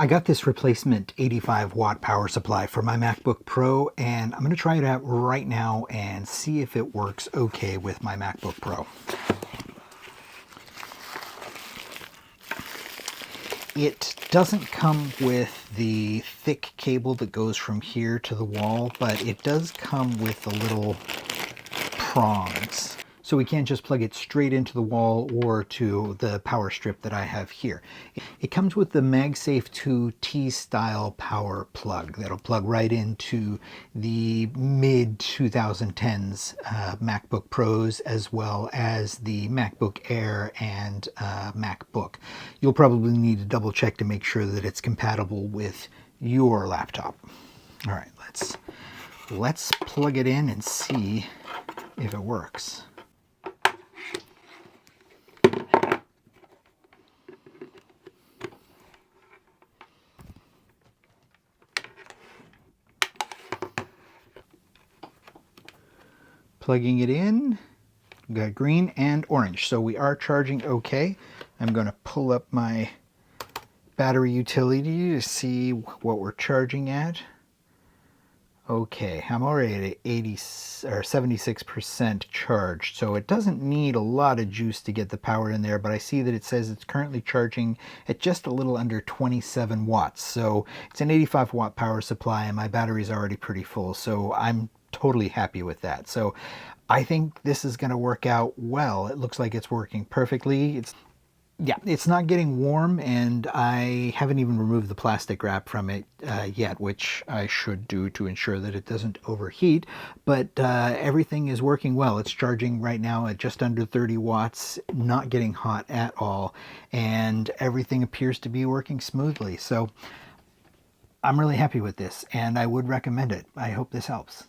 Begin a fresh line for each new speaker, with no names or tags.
I got this replacement 85 watt power supply for my MacBook Pro, and I'm going to try it out right now and see if it works okay with my MacBook Pro. It doesn't come with the thick cable that goes from here to the wall, but it does come with the little prongs. So we can't just plug it straight into the wall or to the power strip that I have here. It comes with the Magsafe 2 T-style power plug that'll plug right into the mid-2010s MacBook Pros, as well as the MacBook Air and MacBook. You'll probably need to double check to make sure that it's compatible with your laptop. All right, let's plug it in and see if it works. Plugging it in, we got green and orange, so we are charging okay. I'm going to pull up my battery utility to see what we're charging at. Okay, I'm already at 80 or 76% charged, so it doesn't need a lot of juice to get the power in there, but I see that it says it's currently charging at just a little under 27 watts. So it's an 85 watt power supply and my battery's already pretty full, so I'm totally happy with that. So I think this is going to work out well. It looks like it's working perfectly. It's not getting warm, and I haven't even removed the plastic wrap from it yet, which I should do to ensure that it doesn't overheat. But everything is working well. It's charging right now at just under 30 watts, not getting hot at all, and everything appears to be working smoothly. So I'm really happy with this, and I would recommend it. I hope this helps.